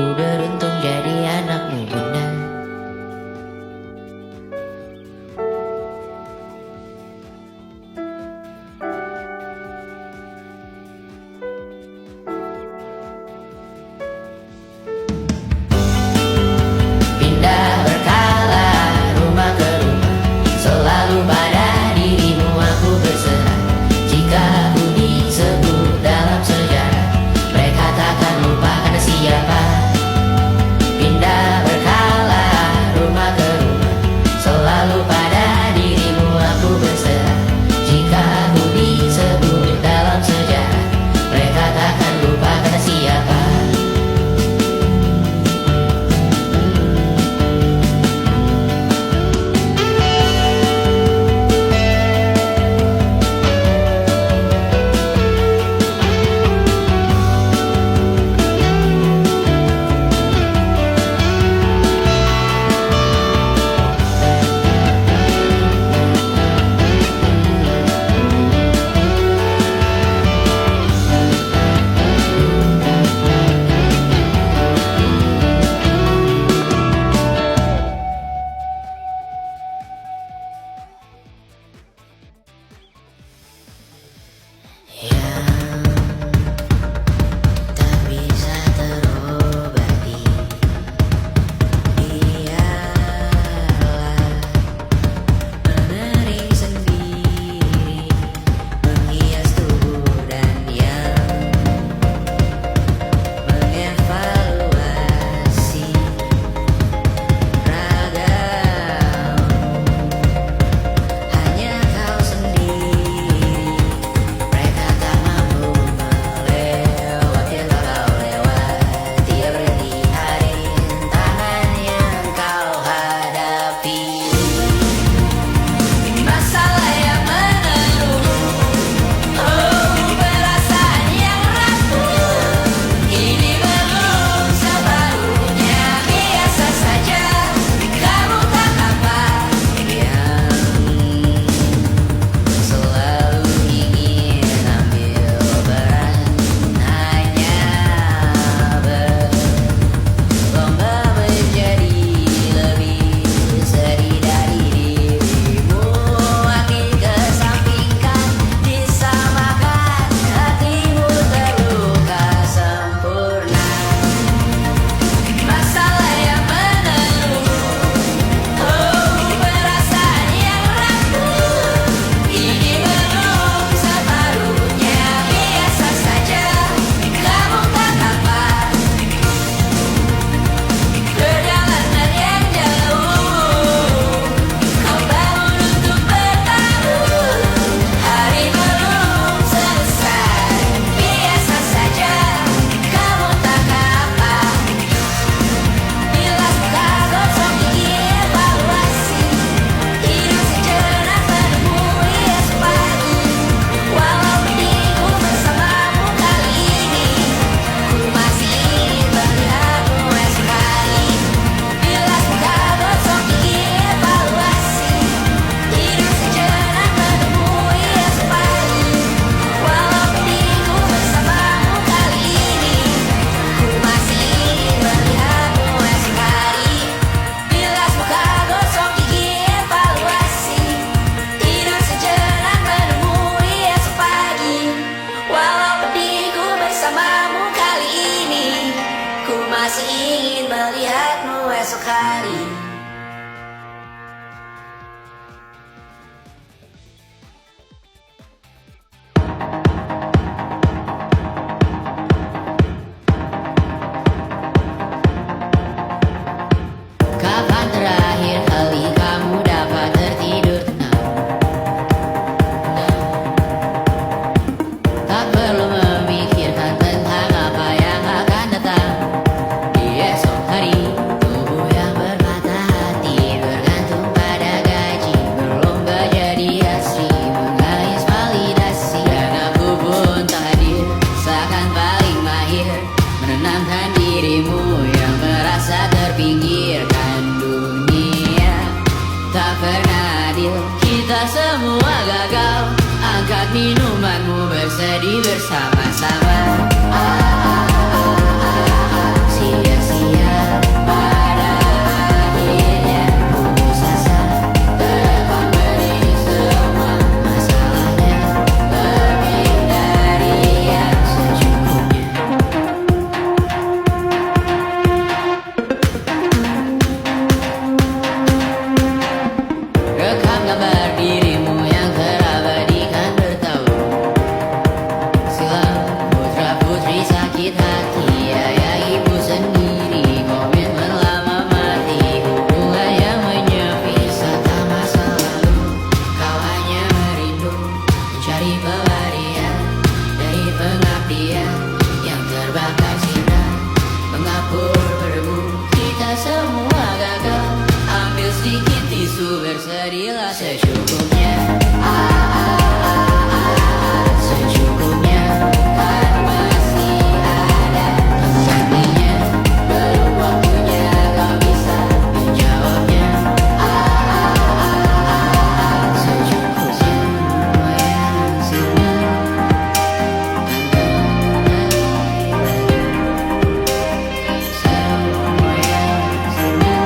Ku beruntung jadi anakmu bunda. Pindah berkala rumah ke rumah, selalu pada dirimu aku berserah. Jika aku disebut dalam sejarah, mereka takkan lupakan siapa. Pindah berkala rumah ke rumah, selalu pada dirimu aku berserah. Jika aku disebut dalam sejarah, mereka takkan lupakan siapa. Tak bisa terobati, biarlah menari sendiri, menghias tubuh dan yang mengevaluasi ragam. Hanya kau sendiri, mereka tak mampu melewati walau lewat tiap rintihan tangan yang kau hadapi. Masalah yang menerus, perasaan yang rapuh, ini belum separuhnya. Biasa saja, kamu tak apa yang selalu ingin ambil peran, hanya berlomba menjadi lebih sedih dari dirimu. Makin kesampingkan, disamakan, hatimu terluka sempurna. Masalah yang menerus, perasaan yang rapuh, ini belum separuhnya. Biasa saja, kamu tak apa. Perjalanan yang jauh, kau bangun untuk bertaruh. Hari belum selesai, biasa saja, kamu tak apa. Bilas muka gosok gigi evaluasi, hidup sejenak menemui esok pagi. Walau minggu bersamamu kali ini, ku masih ingin melihatmu esok hari. Bilas muka gosok gigi evaluasi, hidup sejenak menemui esok pagi. Walau minggu bersamamu kali ini, ku masih ingin melihatmu esok hari. Bilas muka gosok gigi evaluasi, hidup sejenak menemui esok pagi. Walau pedihku bersamamu kali ini, ku masih ingin melihatmu esok hari. Kapan terakhir kali kamu dapat tertidur tenang? Tak perlu memikirkan tentang apa yang akan datang di esok hari. Tubuh yang bermata hati bergantung pada gaji, berlomba jadi asri, mengais validasi. Dan aku pun tak hadir, seakan paling mahir menenangkan dirimu yang merasa terpinggirkan dunia. Tak pernah adil, kita semua gagal. Angkat minumanmu, bersedih bersama-sama. Sia-sia. itu berserilah secukupnya. Secukupnya kan masih ada penggantinya. Belum waktunya kau bisa menjawabnya. Secukupnya semua yang sudah semua yang sudah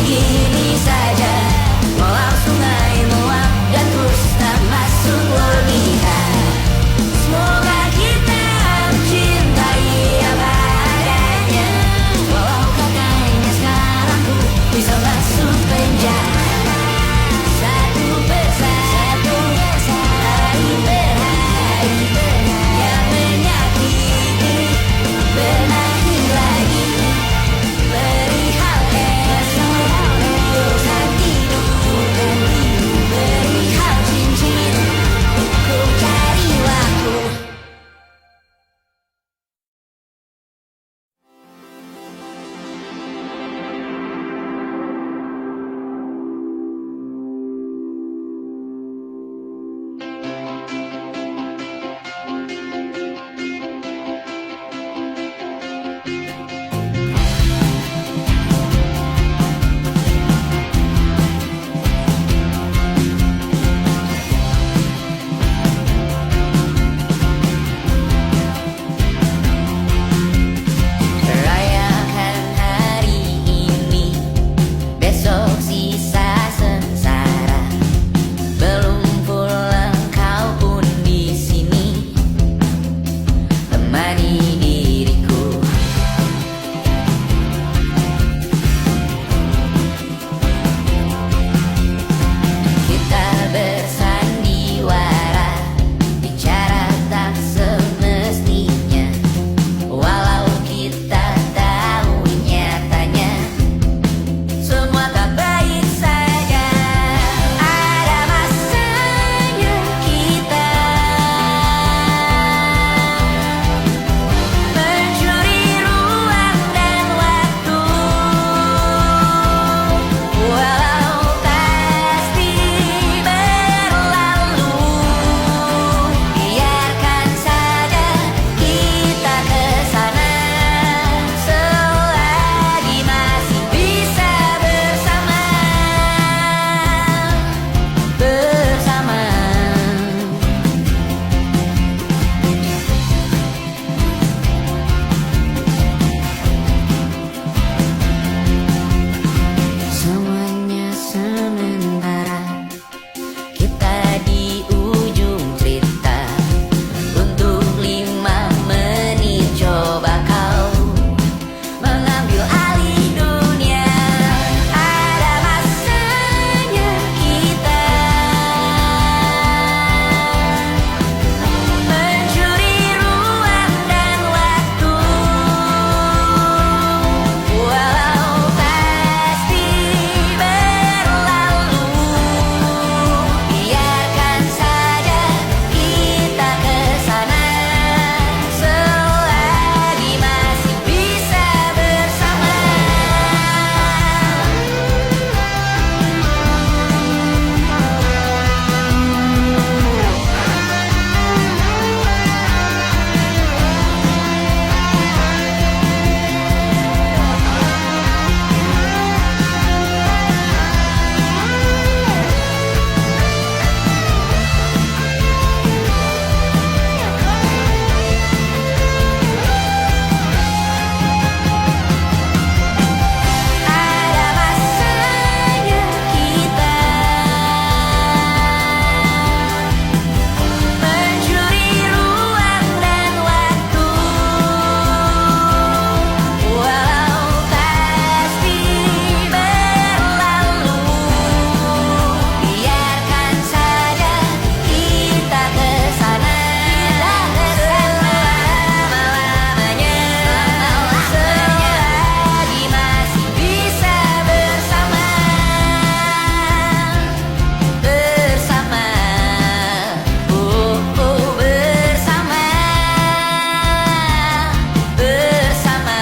Gini saja, walau sungai meluap dan terus tak masuk lagi. menemani diriku. Kita bersandiwara, bicara tak semestinya, walau kita tahu nyatanya semua tak baik saja. Ada masanya kita mencuri ruang dan waktu, walau pasti berlalu. Biarkan saja kita kesana selagi masih bisa bersama. Semuanya sementara, kita di ujung cerita. Untuk 5 menit coba kau mengambil alih dunia. Ada masanya kita mencuri ruang dan waktu, walau pasti berlalu. Biarkan saja kita kesana selagi masih bisa bersama. Ada masanya kita mencuri ruang dan waktu, walau pasti berlalu. Biarkan saja kita kesana selama-lamanya, selagi masih bisa bersama. Bersama, bersama, bersama,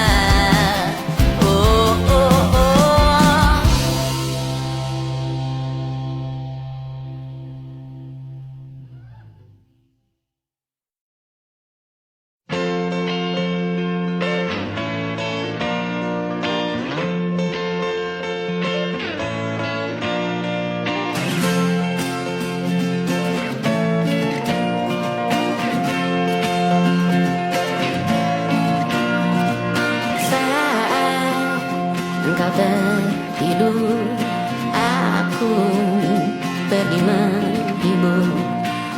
Saat engkau tertidur, aku pergi menghibur.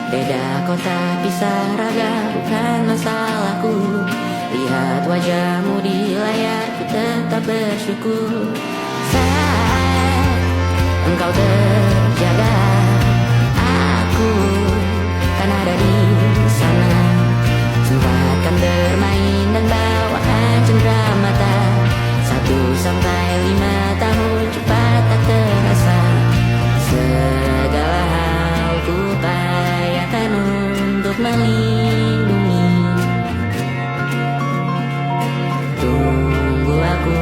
Beda kota pisah raga bukan masalahku. Lihat wajahmu di layar, ku tetap bersyukur. Saat engkau terjaga, aku kan ada di sana. Sempatkan bermain dan bawakan cenderamata. 1-5 tahun cepat tak terasa. Segala hal ku upayakan untuk melindungi. Tunggu aku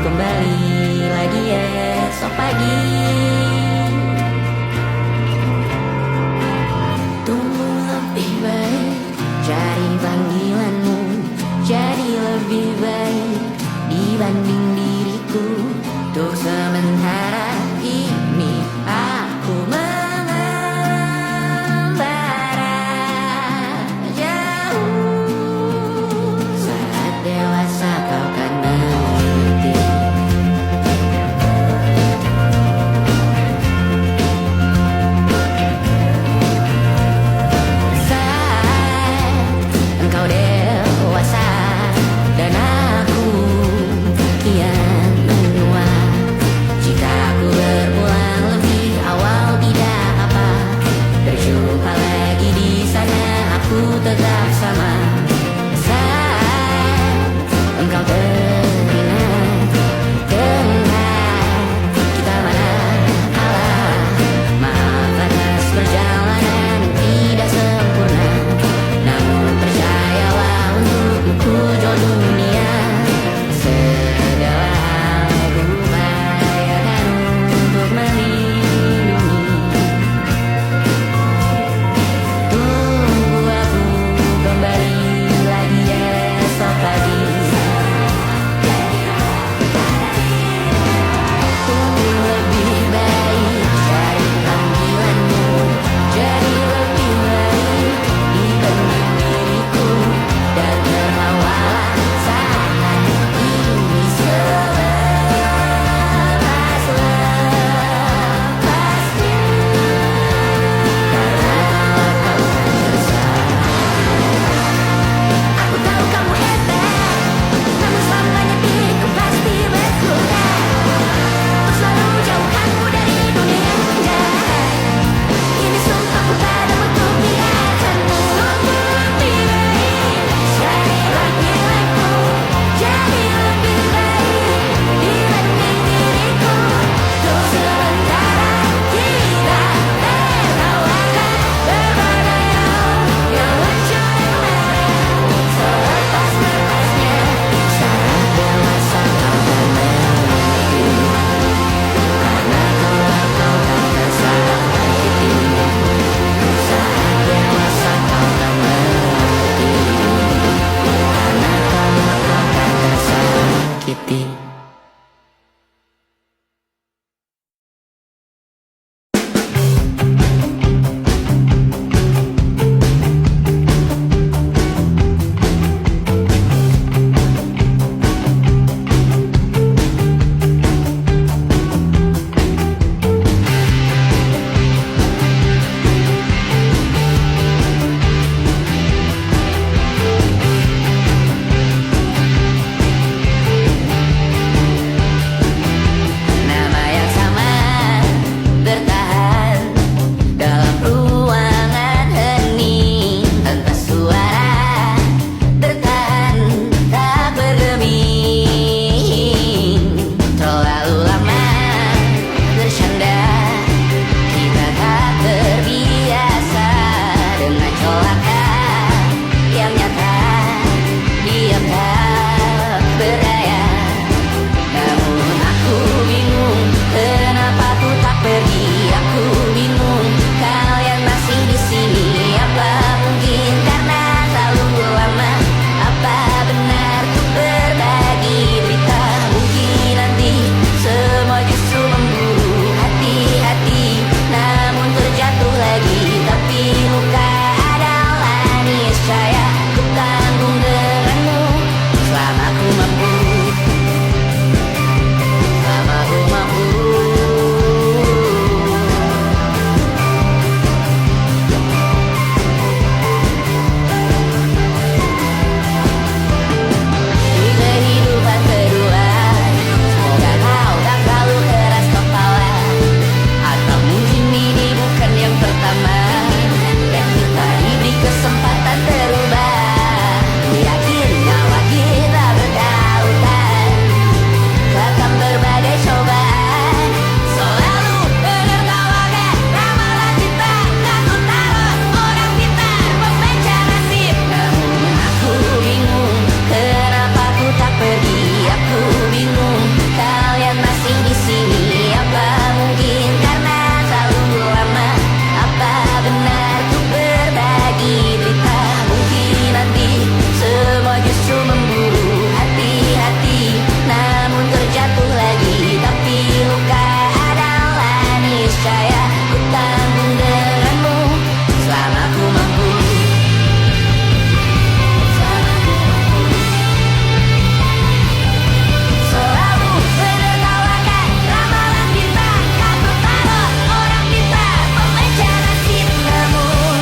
kembali lagi esok pagi. bersama saat engkau teringat kita mana Allah. Maaf atas perjalanan tidak sempurna, namun percayalah untukku jodoh dunia. Segala hal ku upayakan untuk melindungi. Tunggu aku kembali lagi esok pagi. Untuk lebih baik cari panggilanmu, jadi lebih baik dibanding diriku. Dan tertawalah saat ini selepas-lepasnya. Karena kalau kau tak bersama, aku tahu kamu hebat, namun selamanya diriku pasti berguna. Untuk selalu jauhkanmu dari dunia yang jahat. Ini sumpahku padamu untuk biarkanmu lebih baik cari panggilanmu, jadi lebih baik dibanding diriku. Untuk sementara kita tertawakan berbagai hal yang lucu dan marah. Selepas-lepasnya saat dewasa kau akan mengerti. Karena kalau kau tak tersakiti, saat dewasa kau akan mengerti. Karena kalau kau tak tersakiti. Nama yang sama bertahan dalam ruangan hening, tanpa suara bertahan tak bergeming. Terlalu lama bersanda, kita tak terbiasa dengan celaka yang nyata. Diam tak berdaya, namun aku bingung kenapa aku tak pergi. Aku bingung kalian masih di sini. Apa mungkin karena terlalu lama? Apa benar ku berbagi derita? Mungkin nanti semua justru memburu hati-hati, namun terjatuh lagi. Tapi luka adalah niscaya ku tanggung denganmu selama ku mampu. Selama ku mampu. Di kehidupan kedua, semoga kau tak terlalu keras kepala. Atau mungkin ini bukan yang pertama, dan kita diberi kesempatan berubah. Ku yakin nyawa kita bertautan, takkan berbagai cobaan. Selalu menertawakan ramalan cinta, takut taruh orang pintar membaca nasib. Namun aku bingung kenapa ku tak pergi. Aku bingung kalian masih di sini. Apa mungkin karena terlalu lama? Apa benar ku berbagi derita? Mungkin nanti semua justru memburu hati-hati, namun terjatuh lagi. Tapi luka adalah niscaya ku tanggung denganmu selama ku mampu. Selama ku mampu. Selalu menertawakan ramalan bintang, takut taruh orang pintar membaca nasib. Namun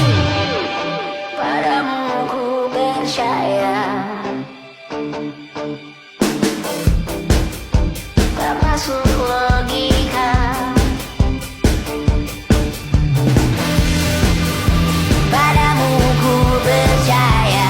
padamu ku percaya, tak masuk logika. Padamu ku percaya,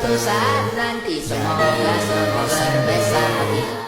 suatu saat nanti semoga semua berbesar hati.